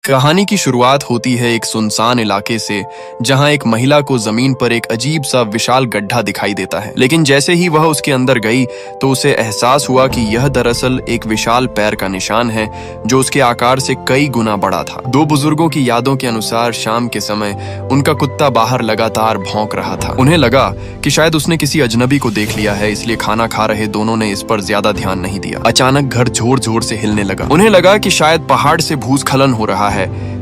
कहानी की शुरुआत होती है एक सुनसान इलाके से, जहां एक महिला को जमीन पर एक अजीब सा विशाल गड्ढा दिखाई देता है। लेकिन जैसे ही वह उसके अंदर गई तो उसे एहसास हुआ कि यह दरअसल एक विशाल पैर का निशान है जो उसके आकार से कई गुना बड़ा था। दो बुजुर्गों की यादों के अनुसार शाम के समय उनका कुत्ता बाहर लगातार भौंक रहा था। उन्हें लगा कि शायद उसने किसी अजनबी को देख लिया है, इसलिए खाना खा रहे दोनों ने इस पर ज्यादा ध्यान नहीं दिया। अचानक घर जोर जोर से हिलने लगा। उन्हें लगा कि शायद पहाड़ से भूस्खलन हो रहा है,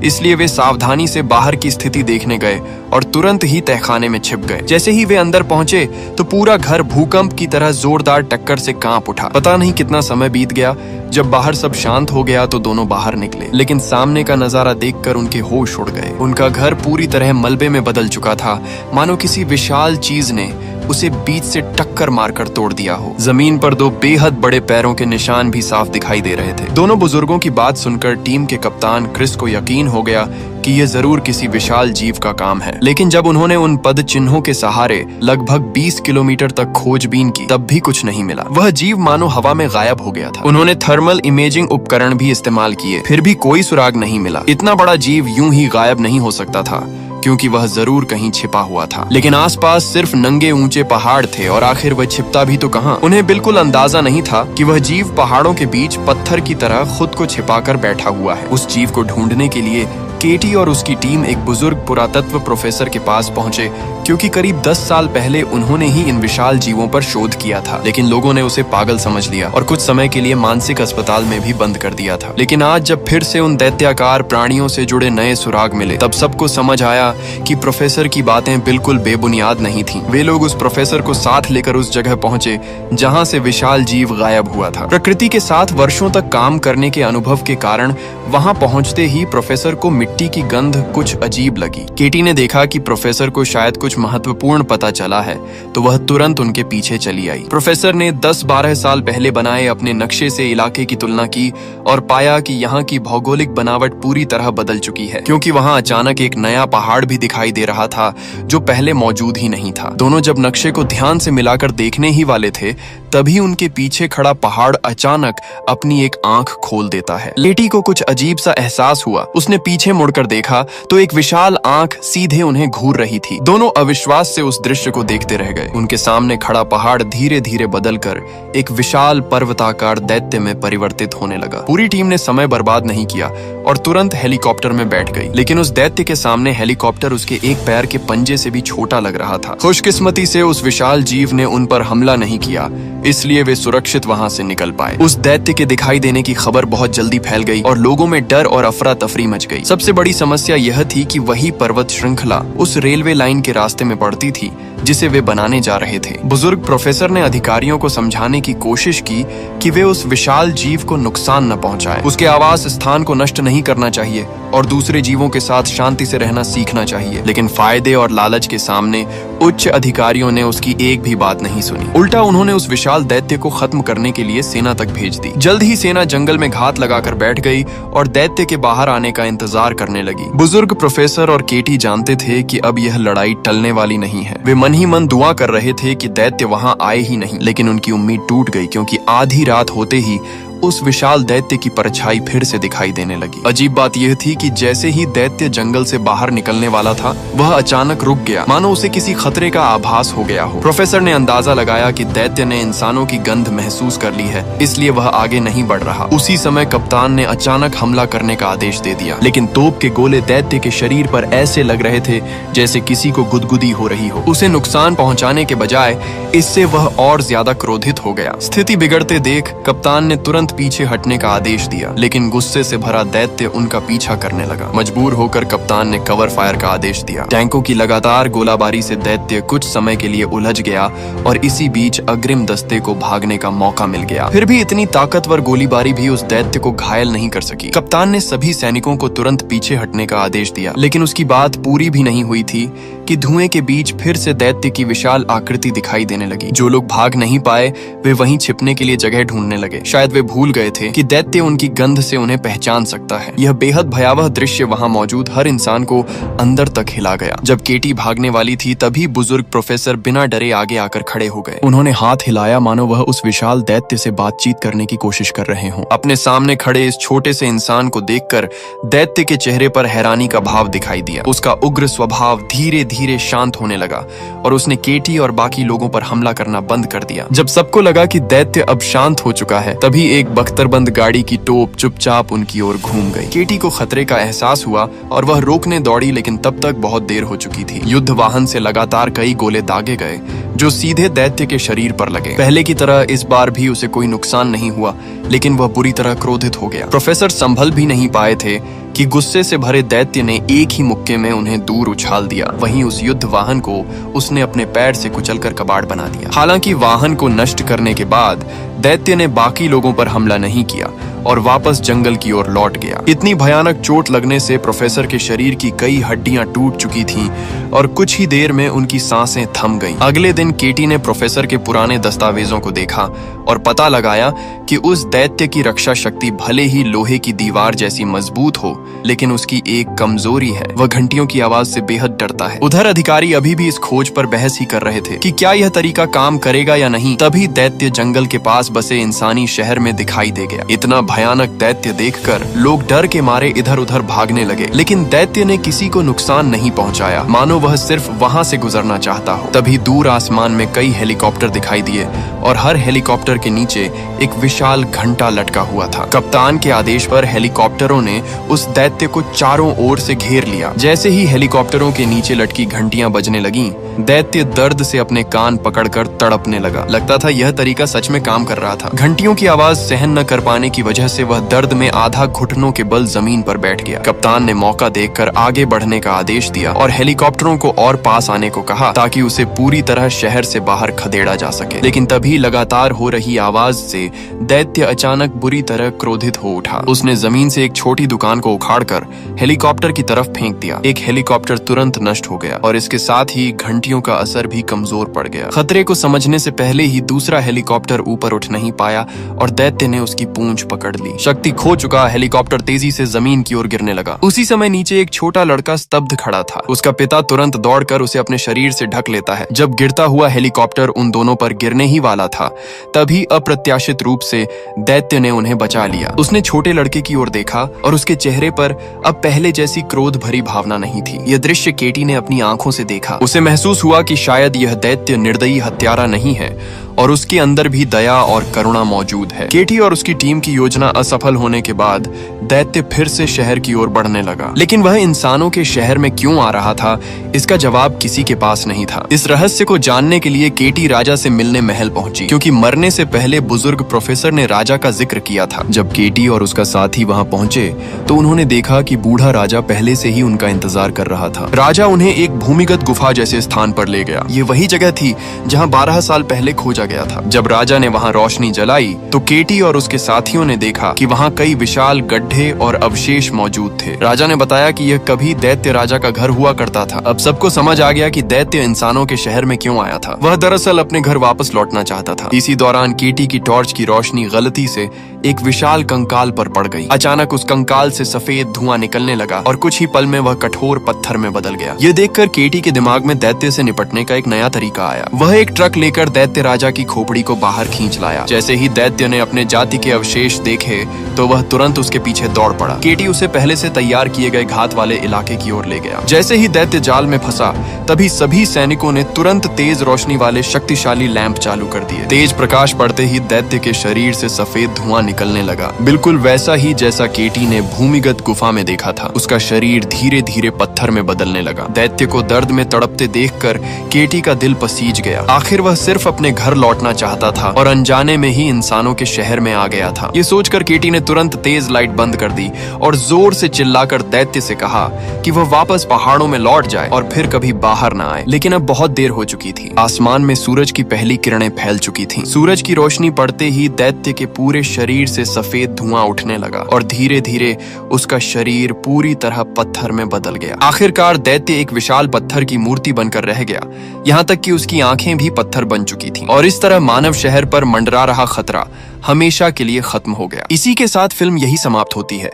इसलिए वे सावधानी से बाहर की स्थिति देखने गए और तुरंत ही तहखाने में छिप गए। जैसे ही वे अंदर पहुंचे तो पूरा घर भूकंप की तरह जोरदार टक्कर से कांप उठा। पता नहीं कितना समय बीत गया। जब बाहर सब शांत हो गया तो दोनों बाहर निकले, लेकिन सामने का नजारा देखकर उनके होश उड़ गए। उनका घर पूरी तरह मलबे में बदल चुका था, मानो किसी विशाल चीज ने उसे बीच से टक्कर मारकर तोड़ दिया हो। जमीन पर दो बेहद बड़े पैरों के निशान भी साफ दिखाई दे रहे थे। दोनों बुजुर्गों की बात सुनकर टीम के कप्तान क्रिस को यकीन हो गया कि यह जरूर किसी विशाल जीव का काम है। लेकिन जब उन्होंने उन पद चिन्हों के सहारे लगभग 20 किलोमीटर तक खोजबीन की, तब भी कुछ नहीं मिला। वह जीव मानो हवा में गायब हो गया था। उन्होंने थर्मल इमेजिंग उपकरण भी इस्तेमाल किए, फिर भी कोई सुराग नहीं मिला। इतना बड़ा जीव यूं ही गायब नहीं हो सकता था, क्योंकि वह जरूर कहीं छिपा हुआ था। लेकिन आसपास सिर्फ नंगे ऊंचे पहाड़ थे और आखिर वह छिपता भी तो कहां। उन्हें बिल्कुल अंदाजा नहीं था कि वह जीव पहाड़ों के बीच पत्थर की तरह खुद को छिपाकर बैठा हुआ है। उस जीव को ढूंढने के लिए केटी और उसकी टीम एक बुजुर्ग पुरातत्व प्रोफेसर के पास पहुंचे, क्योंकि करीब 10 साल पहले उन्होंने ही इन विशाल जीवों पर शोध किया था। लेकिन लोगों ने उसे पागल समझ लिया और कुछ समय के लिए मानसिक अस्पताल में भी बंद कर दिया था। लेकिन आज जब फिर से उन दैत्याकार प्राणियों से जुड़े नए सुराग मिले, तब सबको समझ आया कि प्रोफेसर की बातें बिल्कुल बेबुनियाद नहीं थीं। वे लोग उस प्रोफेसर को साथ लेकर उस जगह पहुंचे जहां से विशाल जीव गायब हुआ था। प्रकृति के साथ वर्षों तक काम करने के अनुभव के कारण वहां पहुंचते ही प्रोफेसर को मिट्टी की गंध कुछ अजीब लगी। केटी ने देखा कि प्रोफेसर को शायद कुछ महत्वपूर्ण पता चला है, तो वह तुरंत उनके पीछे चली आई। प्रोफेसर ने 10-12 साल पहले बनाए अपने नक्शे से इलाके की तुलना की और पाया कि यहाँ की भौगोलिक बनावट पूरी तरह बदल चुकी है, क्योंकि वहाँ अचानक एक नया पहाड़ भी दिखाई दे रहा था जो पहले मौजूद ही नहीं था। दोनों जब नक्शे को ध्यान से मिलाकर देखने ही वाले थे, तभी उनके पीछे खड़ा पहाड़ अचानक अपनी एक आंख खोल देता है। केटी को कुछ अजीब सा एहसास हुआ। उसने पीछे मुड़कर देखा तो एक विशाल आंख सीधे उन्हें घूर रही थी। दोनों अविश्वास से उस दृश्य को देखते रह गए। उनके सामने खड़ा पहाड़ धीरे धीरे बदलकर एक विशाल पर्वताकार दैत्य में परिवर्तित होने लगा। पूरी टीम ने समय बर्बाद नहीं किया और तुरंत हेलीकॉप्टर में बैठ गई। लेकिन उस दैत्य के सामने हेलीकॉप्टर उसके एक पैर के पंजे से भी छोटा लग रहा था। खुशकिस्मती से उस विशाल जीव ने उन पर हमला नहीं किया, इसलिए वे सुरक्षित वहां से निकल पाए। उस दैत्य के दिखाई देने की खबर बहुत जल्दी फैल गई और लोगों में डर और अफरा तफरी मच गई। सबसे बड़ी समस्या यह थी कि वही पर्वत श्रृंखला उस रेलवे लाइन के रास्ते में पड़ती थी जिसे वे बनाने जा रहे थे। बुजुर्ग प्रोफेसर ने अधिकारियों को समझाने की कोशिश की कि वे उस विशाल जीव को नुकसान न पहुंचाएं। उसके आवास स्थान को नष्ट नहीं करना चाहिए और दूसरे जीवों के साथ शांति से रहना सीखना चाहिए। लेकिन फायदे और लालच के सामने उच्च अधिकारियों ने उसकी एक भी बात नहीं सुनी। उल्टा उन्होंने उस विशाल दैत्य को खत्म करने के लिए सेना तक भेज दी। जल्द ही सेना जंगल में घात लगाकर बैठ गई और दैत्य के बाहर आने का इंतजार करने लगी। बुजुर्ग प्रोफेसर और केटी जानते थे कि अब यह लड़ाई टलने वाली नहीं है। वे मन ही मन दुआ कर रहे थे कि दैत्य वहां आए ही नहीं। लेकिन उनकी उम्मीद टूट गई, क्योंकि आधी रात होते ही उस विशाल दैत्य की परछाई फिर से दिखाई देने लगी। अजीब बात यह थी कि जैसे ही दैत्य जंगल से बाहर निकलने वाला था, वह अचानक रुक गया, मानो उसे किसी खतरे का आभास हो गया हो। प्रोफेसर ने अंदाजा लगाया कि दैत्य ने इंसानों की गंध महसूस कर ली है, इसलिए वह आगे नहीं बढ़ रहा। उसी समय कप्तान ने अचानक हमला करने का आदेश दे दिया। लेकिन तोप के गोले दैत्य के शरीर पर ऐसे लग रहे थे जैसे किसी को गुदगुदी हो रही हो। उसे नुकसान पहुंचाने के बजाय इससे वह और ज्यादा क्रोधित हो गया। स्थिति बिगड़ते देख कप्तान ने तुरंत पीछे हटने का आदेश दिया, लेकिन गुस्से से भरा दैत्य उनका पीछा करने लगा। मजबूर होकर कप्तान ने कवर फायर का आदेश दिया। टैंकों की लगातार गोलाबारी से दैत्य कुछ समय के लिए उलझ गया और इसी बीच अग्रिम दस्ते को भागने का मौका मिल गया। फिर भी इतनी ताकतवर गोलीबारी भी उस दैत्य को घायल नहीं कर सकी। कप्तान ने सभी सैनिकों को तुरंत पीछे हटने का आदेश दिया, लेकिन उसकी बात पूरी भी नहीं हुई थी कि धुएं के बीच फिर से दैत्य की विशाल आकृति दिखाई देने लगी। जो लोग भाग नहीं पाए वे वहीं छिपने के लिए जगह ढूंढने लगे। शायद वे भूल गए थे कि दैत्य उनकी गंध से उन्हें पहचान सकता है। यह बेहद भयावह दृश्य वहां मौजूद हर इंसान को अंदर तक हिला गया। जब केटी भागने वाली थी तभी बुजुर्ग प्रोफेसर बिना डरे आगे आकर खड़े हो गए। उन्होंने हाथ हिलाया मानो वह उस विशाल दैत्य से बातचीत करने की कोशिश कर रहे हों। अपने सामने खड़े इस छोटे से इंसान को देखकर दैत्य के चेहरे पर हैरानी का भाव दिखाई दिया। उसका उग्र स्वभाव धीरे धीरे शांत होने लगा और उसने केटी और बाकी लोगों पर हमला करना बंद कर दिया। जब सबको लगा कि दैत्य अब शांत हो चुका है तभी एक बख्तरबंद गाड़ी की टोप चुपचाप उनकी ओर घूम गई। केटी को खतरे का एहसास हुआ और वह रोकने दौड़ी, लेकिन तब तक बहुत देर हो चुकी थी। युद्ध वाहन से लगातार कई गोले दागे गए जो सीधे दैत्य के शरीर पर लगे। पहले की तरह इस बार भी उसे कोई नुकसान नहीं हुआ, लेकिन वह बुरी तरह क्रोधित हो गया। प्रोफेसर संभल भी नहीं पाए थे कि गुस्से से भरे दैत्य ने एक ही मुक्के में उन्हें दूर उछाल दिया। वहीं उस युद्ध वाहन को उसने अपने पैर से कुचलकर कबाड़ बना दिया। हालांकि वाहन को नष्ट करने के बाद दैत्य ने बाकी लोगों पर हमला नहीं किया और वापस जंगल की ओर लौट गया। इतनी भयानक चोट लगने से प्रोफेसर के शरीर की कई हड्डियां टूट चुकी थीं और कुछ ही देर में उनकी सांसें थम गईं। अगले दिन केटी ने प्रोफेसर के पुराने दस्तावेजों को देखा और पता लगाया कि उस दैत्य की रक्षा शक्ति भले ही लोहे की दीवार जैसी मजबूत हो, लेकिन उसकी एक कमजोरी है, वह घंटियों की आवाज से बेहद डरता है। उधर अधिकारी अभी भी इस खोज पर बहस ही कर रहे थे कि क्या यह तरीका काम करेगा या नहीं। तभी दैत्य जंगल के पास बसे इंसानी शहर में दिखाई दे गया। इतना भयानक दैत्य देखकर लोग डर के मारे इधर उधर भागने लगे, लेकिन दैत्य ने किसी को नुकसान नहीं पहुंचाया, मानो वह सिर्फ वहां से गुजरना चाहता हो। तभी दूर आसमान में कई हेलीकॉप्टर दिखाई दिए और हर हेलीकॉप्टर के नीचे एक विशाल घंटा लटका हुआ था। कप्तान के आदेश पर हेलीकॉप्टरों ने उस दैत्य को चारों ओर से घेर लिया। जैसे ही हेलीकॉप्टरों के नीचे लटकी घंटियां बजने लगीं, दैत्य दर्द से अपने कान पकड़कर तड़पने लगा। लगता था यह तरीका सच में काम कर रहा था। घंटियों की आवाज सहन न कर पाने की वजह से वह दर्द में आधा घुटनों के बल जमीन पर बैठ गया। कप्तान ने मौका देखकर आगे बढ़ने का आदेश दिया और हेलीकॉप्टरों को और पास आने को कहा ताकि उसे पूरी तरह शहर से बाहर खदेड़ा जा सके। लेकिन तभी लगातार हो रही आवाज से दैत्य अचानक बुरी तरह क्रोधित हो उठा। उसने जमीन से एक छोटी दुकान को उखाड़कर हेलीकॉप्टर की तरफ फेंक दिया। एक हेलीकॉप्टर तुरंत नष्ट हो गया और इसके साथ ही घंटियों का असर भी कमजोर पड़ गया। खतरे को समझने से पहले ही दूसरा हेलीकॉप्टर ऊपर उठ नहीं पाया और दैत्य ने उसकी पूंछ पकड़ ली। शक्ति खो चुका हेलीकॉप्टर तेजी से जमीन की ओर गिरने लगा। उसी समय नीचे एक छोटा लड़का स्तब्ध खड़ा था। उसका पिता तुरंत दौड़कर उसे अपने शरीर से ढक लेता है। जब गिरता हुआ हेलीकॉप्टर उन दोनों पर गिरने ही वाला था तभी अप्रत्याशित रूप से दैत्य ने उन्हें बचा लिया। उसने छोटे लड़के की ओर देखा और उसके चेहरे पर अब पहले जैसी क्रोध भरी भावना नहीं थी। यह दृश्य केटी ने अपनी आंखों से देखा। उसे महसूस हुआ कि शायद यह दैत्य निर्दयी हत्यारा नहीं है और उसके अंदर भी दया और करुणा मौजूद है। केटी और उसकी टीम की योजना असफल होने के बाद दैत्य फिर से शहर की ओर बढ़ने लगा, लेकिन वह इंसानों के शहर में क्यों आ रहा था इसका जवाब किसी के पास नहीं था। इस रहस्य को जानने के लिए केटी राजा से मिलने महल पहुंची, क्योंकि मरने से पहले बुजुर्ग प्रोफेसर ने राजा का जिक्र किया था। जब केटी और उसका साथी वहां पहुंचे तो उन्होंने देखा कि बूढ़ा राजा पहले से ही उनका इंतजार कर रहा था। राजा उन्हें एक भूमिगत गुफा जैसे स्थान पर ले गया। ये वही जगह थी जहाँ 12 साल पहले खोजा गया था। जब राजा ने वहां रोशनी जलाई तो केटी और उसके साथियों ने देखा कि वहां कई विशाल गड्ढे और अवशेष मौजूद थे। राजा ने बताया कि यह कभी दैत्य राजा का घर हुआ करता था। अब सबको समझ आ गया कि दैत्य इंसानों के शहर में क्यों आया था। वह दरअसल अपने घर वापस लौटना चाहता था। इसी दौरान केटी की टॉर्च की रोशनी गलती से एक विशाल कंकाल पर पड़ गई। अचानक उस कंकाल से सफेद धुआं निकलने लगा और कुछ ही पल में वह कठोर पत्थर में बदल गया। यह देखकर केटी के दिमाग में दैत्य से निपटने का एक नया तरीका आया। वह एक ट्रक लेकर दैत्य राजा की खोपड़ी को बाहर खींच लाया। जैसे ही दैत्य ने अपने जाति के अवशेष देखे तो वह तुरंत उसके पीछे दौड़ पड़ा। केटी उसे पहले से तैयार किए गए घात वाले इलाके की ओर ले गया। जैसे ही दैत्य जाल में फंसा तभी सभी सैनिकों ने तुरंत तेज रोशनी वाले शक्तिशाली लैंप चालू कर दिए। तेज प्रकाश पड़ते ही दैत्य के शरीर से सफेद धुआं निकलने लगा, बिल्कुल वैसा ही जैसा केटी ने भूमिगत गुफा में देखा था। उसका शरीर धीरे धीरे पत्थर में बदलने लगा। दैत्य को दर्द में तड़पते देखकर केटी का दिल पसीज गया। आखिर वह सिर्फ अपने घर लौटना चाहता था और अनजाने में ही इंसानों के शहर में आ गया था। ये सोचकर केटी ने तुरंत तेज लाइट बंद कर दी और जोर से चिल्लाकर दैत्य से कहा कि वह वापस पहाड़ों में लौट जाए और फिर कभी बाहर ना आए। लेकिन अब बहुत देर हो चुकी थी। आसमान में सूरज की पहली किरणें फैल चुकी थीं। सूरज की रोशनी पड़ते ही दैत्य के पूरे शरीर से सफेद धुआं उठने लगा और धीरे धीरे उसका शरीर पूरी तरह पत्थर में बदल गया। आखिरकार दैत्य एक विशाल पत्थर की मूर्ति बनकर रह गया, यहाँ तक कि उसकी आंखें भी पत्थर बन चुकी थीं। और इस तरह मानव शहर पर मंडरा रहा खतरा हमेशा के लिए खत्म हो गया। इसी के साथ फिल्म यही समाप्त होती है।